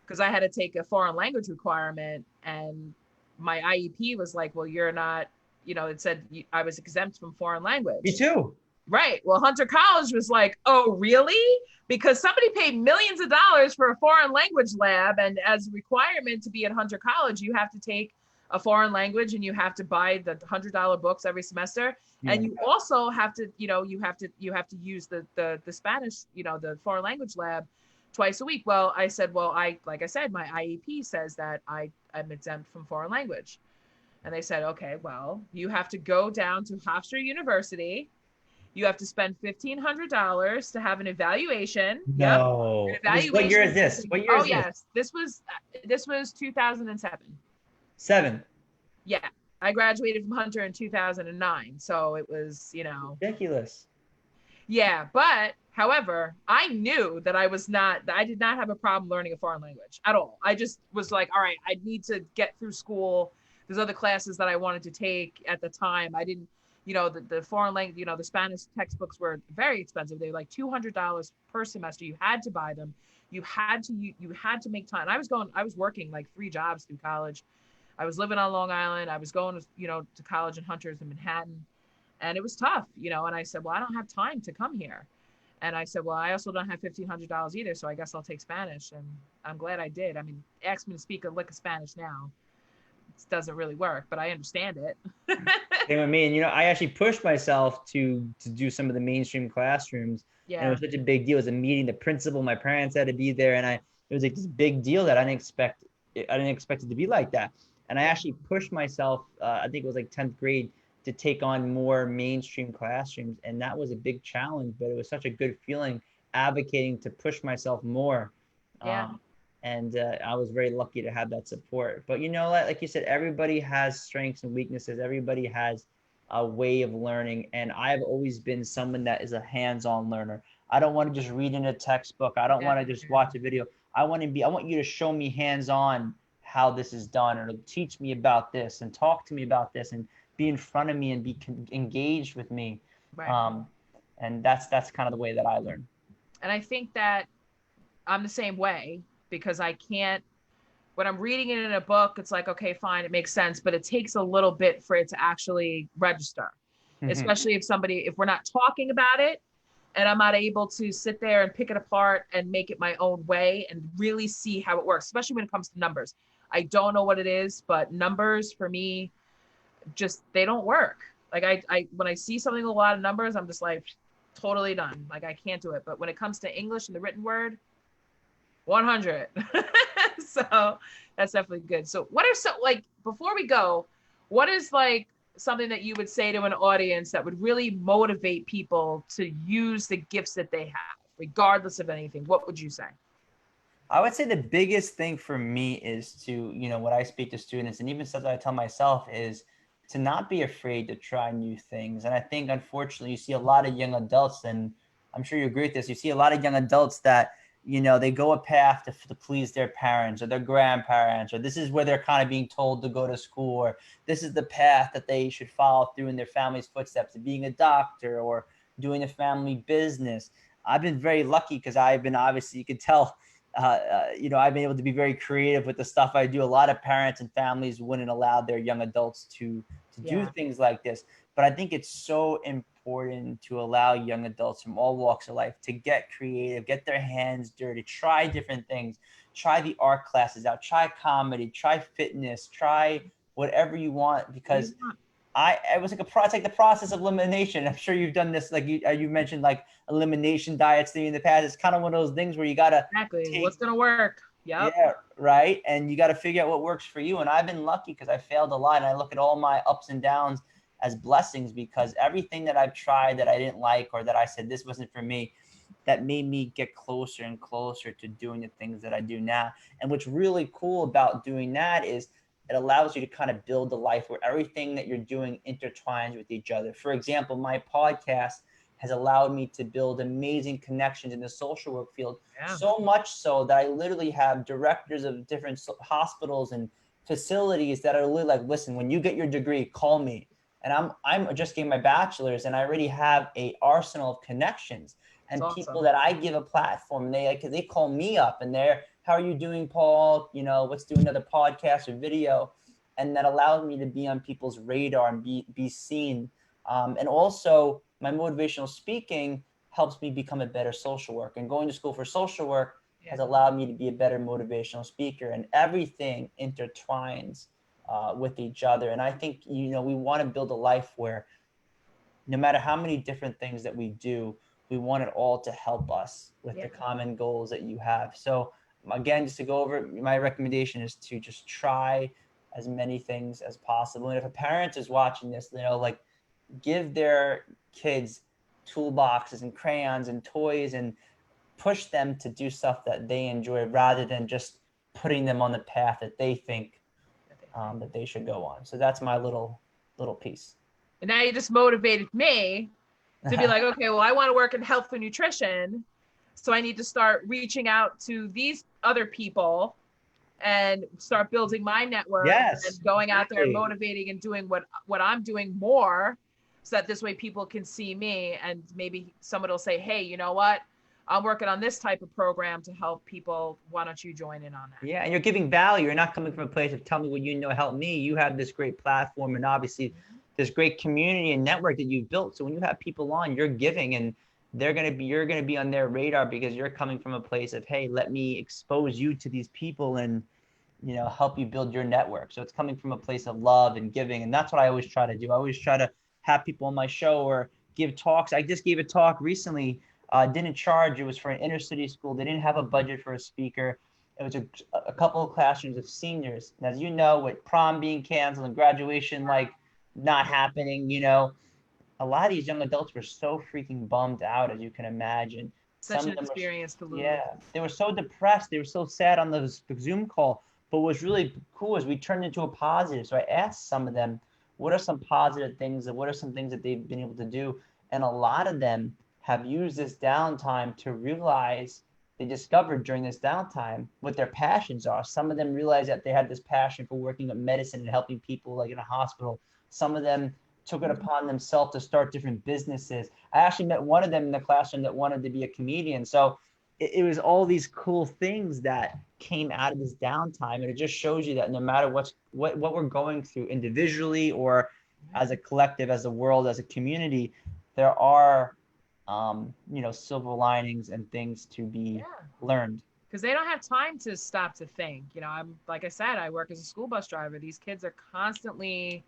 because I had to take a foreign language requirement and my IEP was like, well, you're not, you know, it said I was exempt from foreign language. Me too. Right. Well, Hunter College was like, oh, really? Because somebody paid millions of dollars for a foreign language lab. And as a requirement to be at Hunter College, you have to take a foreign language and you have to buy the $100 books every semester. Yeah. And you also have to, you know, you have to use the Spanish, you know, the foreign language lab twice a week. Well, I said, well, like I said, my IEP says that I'm exempt from foreign language. And they said, okay, well, you have to go down to Hofstra University. You have to spend $1,500 to have an evaluation. No. Yep. An evaluation. What year is this? What year is yes. This was 2007. 7. Yeah. I graduated from Hunter in 2009. So it was, you know. Ridiculous. Yeah. But however, I knew that I did not have a problem learning a foreign language at all. I just was like, all right, I need to get through school. There's other classes that I wanted to take at the time. I didn't, you know, the foreign language, you know, the Spanish textbooks were very expensive. They were like $200 per semester. You had to buy them. You had to make time. I was working like 3 jobs through college. I was living on Long Island. I was going to, you know, to college in Hunters in Manhattan. And it was tough, you know, and I said, well, I don't have time to come here. And I said, well, I also don't have $1,500 either. So I guess I'll take Spanish. And I'm glad I did. I mean, ask me to speak a lick of Spanish now. It doesn't really work, but I understand it. Same with me. And, you know, I actually pushed myself to do some of the mainstream classrooms. Yeah. And it was such a big deal. It was a meeting, the principal, my parents had to be there. And it was like this big deal that I didn't expect it to be like that. And I actually pushed myself, I think it was like 10th grade, to take on more mainstream classrooms. And that was a big challenge, but it was such a good feeling advocating to push myself more. Yeah. And I was very lucky to have that support. But, you know, like you said, everybody has strengths and weaknesses. Everybody has a way of learning. And I've always been someone that is a hands-on learner. I don't want to just read in a textbook. I don't want to just watch a video. I want you to show me hands-on how this is done, or teach me about this and talk to me about this and be in front of me and be engaged with me. Right. And that's kind of the way that I learn. And I think that I'm the same way, because I can't, when I'm reading it in a book, it's like, okay, fine, it makes sense, but it takes a little bit for it to actually register, especially if we're not talking about it and I'm not able to sit there and pick it apart and make it my own way and really see how it works, especially when it comes to numbers. I don't know what it is, but numbers for me, just, they don't work. Like I when I see something with a lot of numbers, I'm just like totally done. Like I can't do it. But when it comes to English and the written word, 100. So that's definitely good. So before we go, what is like something that you would say to an audience that would really motivate people to use the gifts that they have, regardless of anything? What would you say? I would say the biggest thing for me is to, you know, what I speak to students and even stuff that I tell myself is to not be afraid to try new things. And I think, unfortunately, you see a lot of young adults, and I'm sure you agree with this, you see a lot of young adults that, you know, they go a path to please their parents or their grandparents, or this is where they're kind of being told to go to school, or this is the path that they should follow through in their family's footsteps of being a doctor or doing a family business. I've been very lucky because I've been, obviously, you could tell, you know, I've been able to be very creative with the stuff I do. A lot of parents and families wouldn't allow their young adults to do things like this. But I think it's so important to allow young adults from all walks of life to get creative, get their hands dirty, try different things, try the art classes out, try comedy, try fitness, try whatever you want, because it was like it's like the process of elimination. I'm sure you've done this, like you mentioned, like elimination diets in the past. It's kind of one of those things where you gotta what's gonna work. Yeah, right. And you got to figure out what works for you. And I've been lucky because I failed a lot, and I look at all my ups and downs as blessings, because everything that I've tried that I didn't like, or that I said this wasn't for me, that made me get closer and closer to doing the things that I do now. And what's really cool about doing that is it allows you to kind of build a life where everything that you're doing intertwines with each other. For example, my podcast, has allowed me to build amazing connections in the social work field. Yeah. So much so that I literally have directors of different hospitals and facilities that are literally like, listen, when you get your degree, call me. And I'm just getting my bachelor's, and I already have a arsenal of connections That's and people awesome. that I give a platform. They call me up and they're, how are you doing, Paul? You know, let's do another podcast or video. And that allows me to be on people's radar and be seen. And also my motivational speaking helps me become a better social worker, and going to school for social work has allowed me to be a better motivational speaker, and everything intertwines with each other. And I think, you know, we want to build a life where no matter how many different things that we do, we want it all to help us with the common goals that you have. So again, just to go over, my recommendation is to just try as many things as possible. And if a parent is watching this, you know, like, give their kids toolboxes and crayons and toys and push them to do stuff that they enjoy, rather than just putting them on the path that they think that they should go on. So that's my little piece. And now you just motivated me to be like, okay, well, I want to work in health and nutrition. So I need to start reaching out to these other people and start building my network, and going out there and motivating and doing what I'm doing more, so that this way people can see me, and maybe someone will say, hey, you know what? I'm working on this type of program to help people. Why don't you join in on that? Yeah, and you're giving value. You're not coming from a place of tell me what you know, help me. You have this great platform and obviously this great community and network that you've built. So when you have people on, you're giving, and you're gonna be on their radar because you're coming from a place of, hey, let me expose you to these people and, you know, help you build your network. So it's coming from a place of love and giving, and that's what I always try to do. I always try to have people on my show or give talks. I just gave a talk recently. Didn't charge. It was for an inner city school. They didn't have a budget for a speaker. It was a couple of classrooms of seniors. And as you know, with prom being canceled and graduation like not happening, you know, a lot of these young adults were so freaking bummed out, as you can imagine. Such an experience to lose. Yeah, they were so depressed. They were so sad on the Zoom call. But what's really cool is we turned into a positive. So I asked some of them, what are some positive things, and what are some things that they've been able to do? And a lot of them have used this downtime to realize, they discovered during this downtime what their passions are. Some of them realized that they had this passion for working with medicine and helping people like in a hospital. Some of them took it upon themselves to start different businesses. I actually met one of them in the classroom that wanted to be a comedian. So it was all these cool things that came out of this downtime. And it just shows you that no matter what we're going through individually or as a collective, as a world, as a community, there are you know, silver linings and things to be learned. Because they don't have time to stop to think. You know, I'm, like I said, I work as a school bus driver. These kids are constantly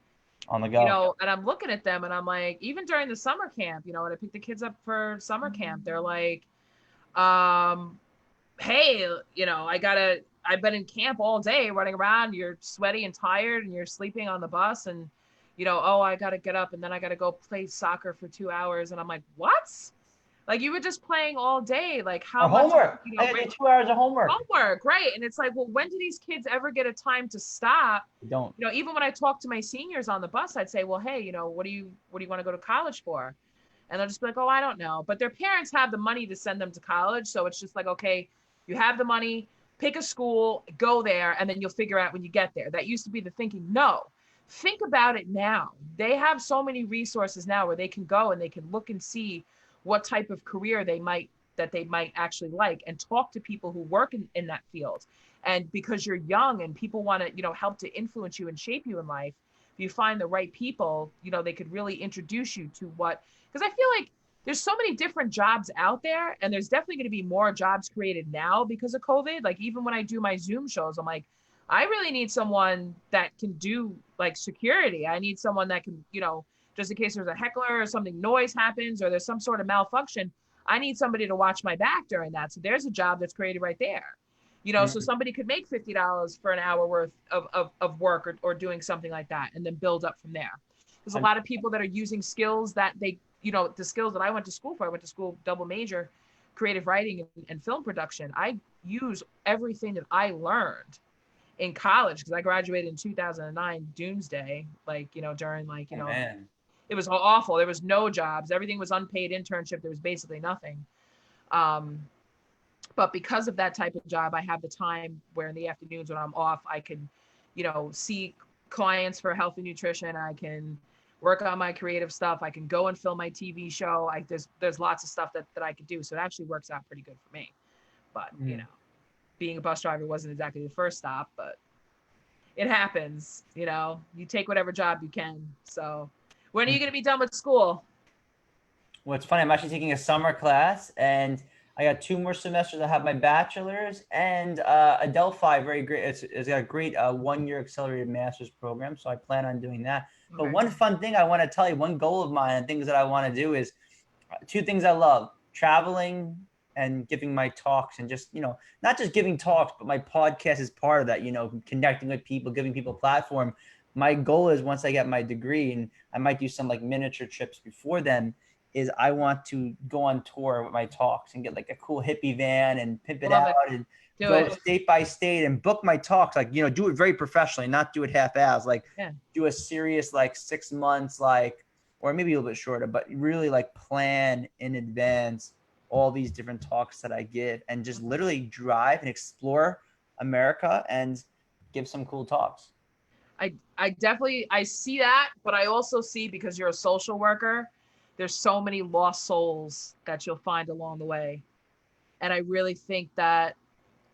on the go. You know, and I'm looking at them and I'm like, even during the summer camp, you know, when I pick the kids up for summer camp, they're like, hey, you know, I've been in camp all day running around. You're sweaty and tired and you're sleeping on the bus, and, you know, oh, I got to get up and then I got to go play soccer for 2 hours. And I'm like, what? Like, you were just playing all day. Like, how much homework? You know, I did 2 hours of homework. Homework, right? And it's like, well, when do these kids ever get a time to stop? They don't. You know, even when I talk to my seniors on the bus, I'd say, well, hey, you know, what do you want to go to college for? And they'll just be like, oh, I don't know. But their parents have the money to send them to college, so it's just like, okay, you have the money, pick a school, go there, and then you'll figure out when you get there. That used to be the thinking. No, think about it now. They have so many resources now where they can go and they can look and see what type of career they might actually like, and talk to people who work in that field. And because you're young and people want to, you know, help to influence you and shape you in life, if you find the right people, you know, they could really introduce you to what, because I feel like there's so many different jobs out there, and there's definitely going to be more jobs created now because of COVID. Like, even when I do my Zoom shows, I'm like, I really need someone that can do like security. I need someone that can, you know, just in case there's a heckler or something, noise happens, or there's some sort of malfunction, I need somebody to watch my back during that. So there's a job that's created right there. You know, so somebody could make $50 for an hour worth of work or doing something like that, and then build up from there. There's a lot of people that are using skills that they, you know, the skills that I went to school for. I went to school double major, creative writing and film production. I use everything that I learned in college, because I graduated in 2009 doomsday, like, you know, during like, you know, it was awful. There was no jobs. Everything was unpaid internship. There was basically nothing. But because of that type of job, I have the time where in the afternoons when I'm off, I can, see clients for health and nutrition. I can work on my creative stuff. I can go and film my TV show. There's lots of stuff that I could do. So it actually works out pretty good for me. But, being a bus driver wasn't exactly the first stop, but it happens, you take whatever job you can. So when are you going to be done with school? Well, it's funny. I'm actually taking a summer class, and I got 2 more semesters. I have my bachelor's and Adelphi. Very great. It's got a great 1-year accelerated master's program. So I plan on doing that. Okay. But one fun thing I want to tell you, one goal of mine and things that I want to do is 2 things I love: traveling and giving my talks, and just, not just giving talks, but my podcast is part of that, connecting with people, giving people a platform. My goal is, once I get my degree, and I might do some like miniature trips before then, is I want to go on tour with my talks and get like a cool hippie van and pimp it out and go state by state and book my talks. Like, do it very professionally, not do it half-assed. Like, do a serious, like 6 months, like, or maybe a little bit shorter, but really like plan in advance all these different talks that I give, and just literally drive and explore America and give some cool talks. I definitely see that, but I also see, because you're a social worker, there's so many lost souls that you'll find along the way. And I really think that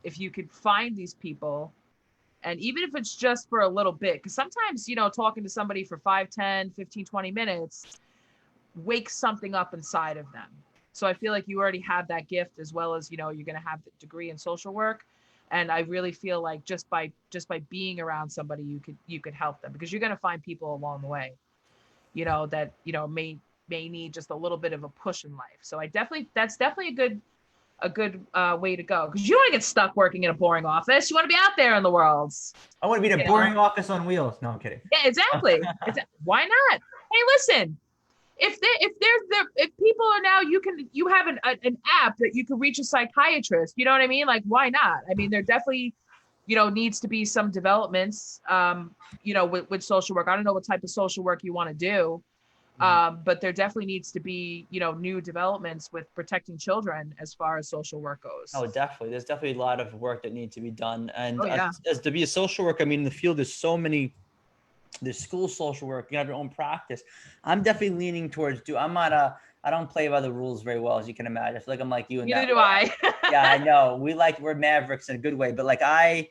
if you could find these people, and even if it's just for a little bit, because sometimes, talking to somebody for 5, 10, 15, 20 minutes wakes something up inside of them. So I feel like you already have that gift, as well as, you're going to have the degree in social work. And I really feel like just by being around somebody, you could help them, because you're going to find people along the way, that, may need just a little bit of a push in life. So that's definitely a good way to go, because you don't want to get stuck working in a boring office. You want to be out there in the world. I want to be in a boring office on wheels. No, I'm kidding. Yeah, exactly. Why not? Hey, listen, if people are now, you have an app that you can reach a psychiatrist. You know what I mean? Like, why not? I mean, there definitely, needs to be some developments, with social work. I don't know what type of social work you want to do. But there definitely needs to be, new developments with protecting children as far as social work goes. Oh, definitely. There's definitely a lot of work that needs to be done. And as to be a social worker, I mean, in the field, there's school social work. You have your own practice. I'm definitely leaning towards I don't play by the rules very well, as you can imagine. I feel like I'm like you. Neither do I. Yeah, I know. We're mavericks in a good way, but like I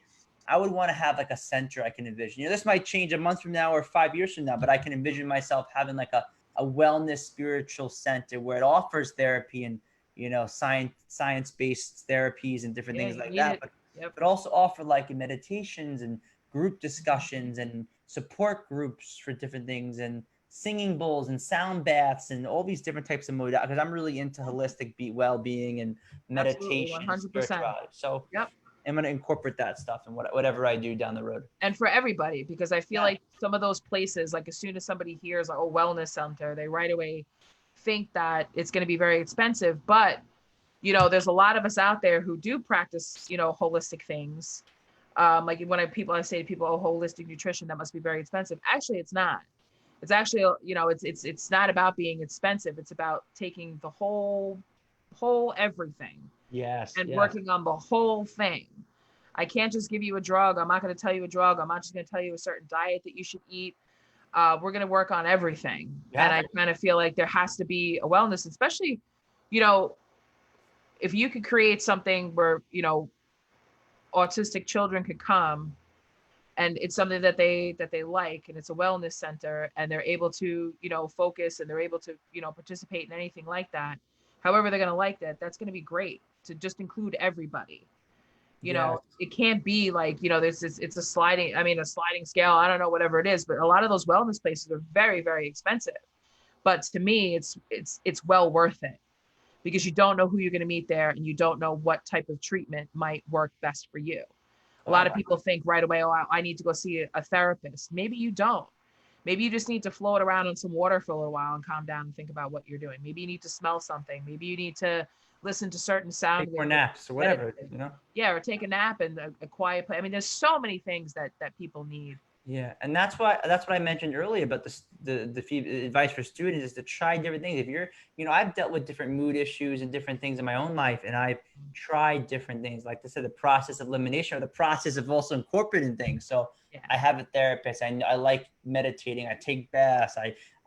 would want to have like a center I can envision. This might change a month from now or 5 years from now, but I can envision myself having like a wellness spiritual center where it offers therapy and, science-based therapies and different things like that. But also offer like meditations and group discussions and support groups for different things, and singing bowls and sound baths and all these different types of modalities, because I'm really into holistic well-being and meditation. 100%. So I'm going to incorporate that stuff in whatever I do down the road. And for everybody, because I feel like some of those places, like as soon as somebody hears a wellness center, they right away think that it's going to be very expensive. But, there's a lot of us out there who do practice, holistic things. Like when I say to people, holistic nutrition, that must be very expensive. Actually, it's not. It's actually, it's not about being expensive. It's about taking the whole everything. Yes. And working on the whole thing. I can't just give you a drug. I'm not going to tell you a drug. I'm not just going to tell you a certain diet that you should eat. We're going to work on everything. Yeah. And I kind of feel like there has to be a wellness, especially, if you could create something where, autistic children could come, and it's something that they like, and it's a wellness center, and they're able to, focus, and they're able to, participate in anything like that. However they're going to like that, that's going to be great, to just include everybody. It can't be like, it's a sliding scale. I don't know, whatever it is, but a lot of those wellness places are very, very expensive. But to me, it's well worth it, because you don't know who you're going to meet there, and you don't know what type of treatment might work best for you. A lot of people think right away, I need to go see a therapist. Maybe you don't. Maybe you just need to float around in some water for a little while and calm down and think about what you're doing. Maybe you need to smell something. Maybe you need to listen to certain sound. Take more naps or whatever, Yeah, or take a nap in a quiet place. I mean, there's so many things that people need. Yeah, and that's what I mentioned earlier about the advice for students is to try different things. If you're, I've dealt with different mood issues and different things in my own life, and I've tried different things. Like I said, the process of elimination or the process of also incorporating things. So Yeah. I have a therapist. I like meditating. I take baths.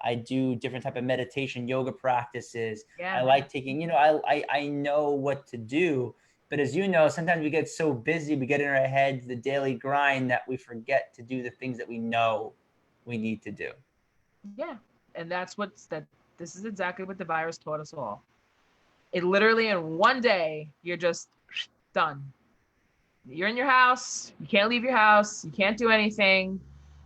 I do different type of meditation, yoga practices. Yeah, I like taking, I know what to do. But as you know, sometimes we get so busy, we get in our heads, the daily grind, that we forget to do the things that we know we need to do. yeah. And this is exactly what the virus taught us all. It literally in one day, you're just done. You're in your house, you can't leave your house, you can't do anything,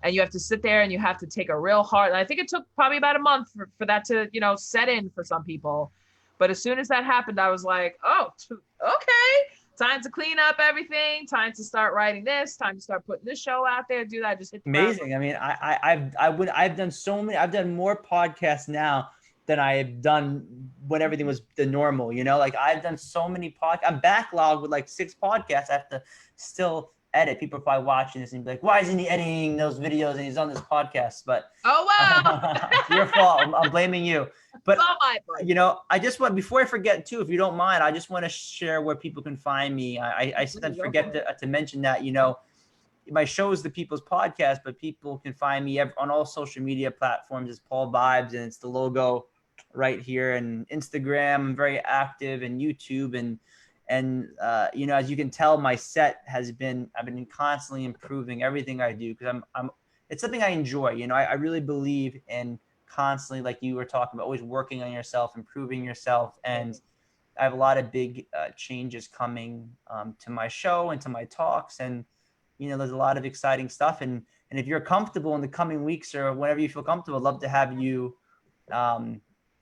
and you have to sit there and you have to take a real hard. I think it took probably about a month for that to, set in for some people. But as soon as that happened, I was like, oh, okay, time to clean up everything, time to start writing this, time to start putting this show out there, do that, just hit the ground. Amazing. I mean, I've done so many. I've done more podcasts now than I've done when everything was the normal. Like I've done so many podcasts. I'm backlogged with like 6 podcasts. I have to still edit. People are probably watching this and be like, "Why isn't he editing those videos and he's on this podcast?" But oh wow, it's your fault. I'm blaming you. But it's all my fault. I just want, before I forget too, if you don't mind, I just want to share where people can find me. I sometimes forget to mention that. My show is the People's Podcast, but people can find me on all social media platforms. It's Paul Vibes, and it's the logo right here. And Instagram, I'm very active, and YouTube, and as you can tell, my set I've been constantly improving everything I do, because it's something I enjoy. I really believe in constantly, like you were talking about, always working on yourself, improving yourself, and I have a lot of big changes coming to my show and to my talks, and there's a lot of exciting stuff. And if you're comfortable in the coming weeks or whenever you feel comfortable, I'd love to have you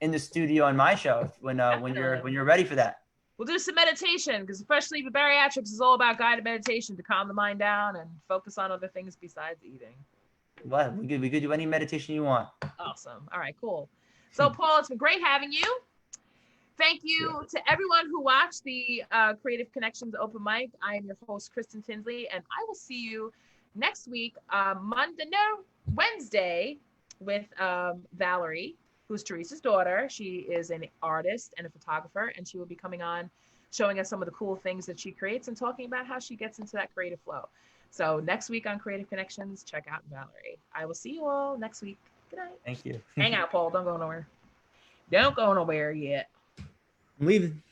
in the studio on my show when you're ready for that. We'll do some meditation, because especially the bariatrics is all about guided meditation to calm the mind down and focus on other things besides eating. Well, we could do any meditation you want. Awesome. All right, cool. So Paul, it's been great having you. Thank you to everyone who watched the Creative Connections open mic. I am your host, Kristen Tinsley, and I will see you next week, Wednesday, with Valerie, who's Teresa's daughter. She is an artist and a photographer, and she will be coming on, showing us some of the cool things that she creates and talking about how she gets into that creative flow. So next week on Creative Connections, check out Valerie. I will see you all next week. Good night. Thank you. Hang out, Paul. Don't go nowhere. Don't go nowhere yet. I'm leaving.